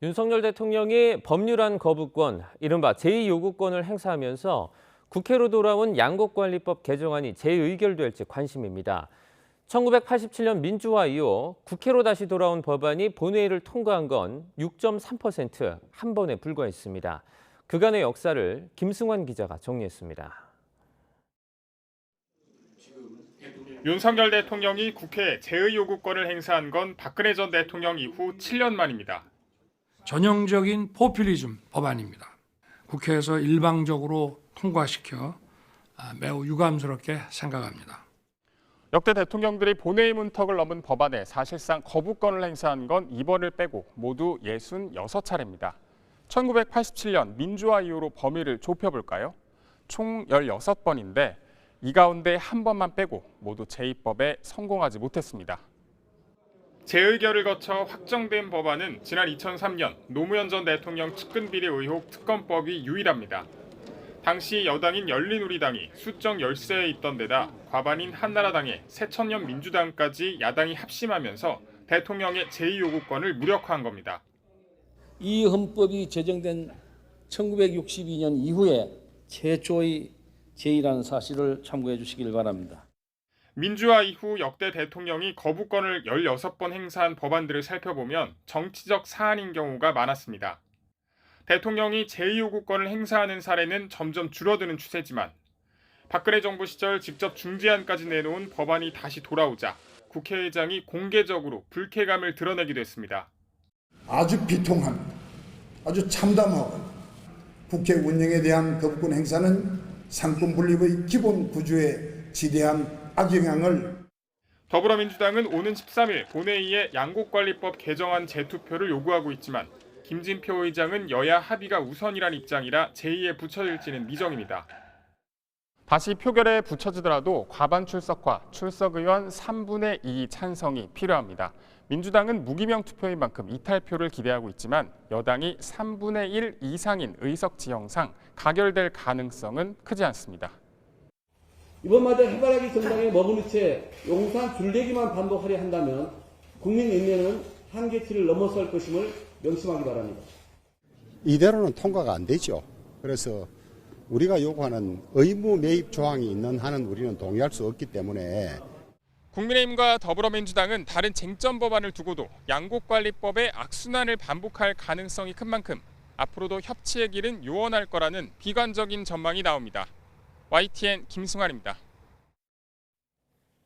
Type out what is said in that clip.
윤석열 대통령이 법률안 거부권, 이른바 제2요구권을 행사하면서 국회로 돌아온 양곡관리법 개정안이 재의결될지 관심입니다. 1987년 민주화 이후 국회로 다시 돌아온 법안이 본회의를 통과한 건 6.3%, 한 번에 불과했습니다. 그간의 역사를 김승환 기자가 정리했습니다. 윤석열 대통령이 국회에 재의요구권을 행사한 건 박근혜 전 대통령 이후 7년 만입니다. 전형적인 포퓰리즘 법안입니다. 국회에서 일방적으로 통과시켜 매우 유감스럽게 생각합니다. 역대 대통령들이 본회의 문턱을 넘은 법안에 사실상 거부권을 행사한 건 이번을 빼고 모두 66차례입니다. 1987년 민주화 이후로 범위를 좁혀볼까요? 총 16번인데 이 가운데 한 번만 빼고 모두 제2법에 성공하지 못했습니다. 재의결을 거쳐 확정된 법안은 지난 2003년 노무현 전 대통령 측근비리 의혹 특검법이 유일합니다. 당시 여당인 열린우리당이 수적 열세에 있던 데다 과반인 한나라당에 새천년 민주당까지 야당이 합심하면서 대통령의 제2요구권을 무력화한 겁니다. 이 헌법이 제정된 1962년 이후에 최초의 제2라는 사실을 참고해 주시길 바랍니다. 민주화 이후 역대 대통령이 거부권을 16번 행사한 법안들을 살펴보면 정치적 사안인 경우가 많았습니다. 대통령이 제2요구권을 행사하는 사례는 점점 줄어드는 추세지만 박근혜 정부 시절 직접 중재안까지 내놓은 법안이 다시 돌아오자 국회의장이 공개적으로 불쾌감을 드러내기도 했습니다. 아주 비통합니다. 아주 참담하고 국회 운영에 대한 거부권 행사는 상권 분립의 기본 구조에 지대한 악영향을. 더불어민주당은 오는 13일 본회의에 양곡관리법 개정안 재투표를 요구하고 있지만 김진표 의장은 여야 합의가 우선이란 입장이라 제2에 붙여질지는 미정입니다. 다시 표결에 붙여지더라도 과반 출석과 출석 의원 3분의 2 찬성이 필요합니다. 민주당은 무기명 투표인 만큼 이탈표를 기대하고 있지만 여당이 3분의 1 이상인 의석 지형상 가결될 가능성은 크지 않습니다. 이번마다 해바라기 정당에 머무는 채 용산 줄내기만 반복하려 한다면 국민 인내는 한계치를 넘어설 것임을 명심하기 바랍니다. 이대로는 통과가 안 되죠. 그래서 우리가 요구하는 의무 매입 조항이 있는 한은 우리는 동의할 수 없기 때문에 국민의힘과 더불어민주당은 다른 쟁점 법안을 두고도 양곡관리법의 악순환을 반복할 가능성이 큰 만큼 앞으로도 협치의 길은 요원할 거라는 비관적인 전망이 나옵니다. YTN 김승환입니다.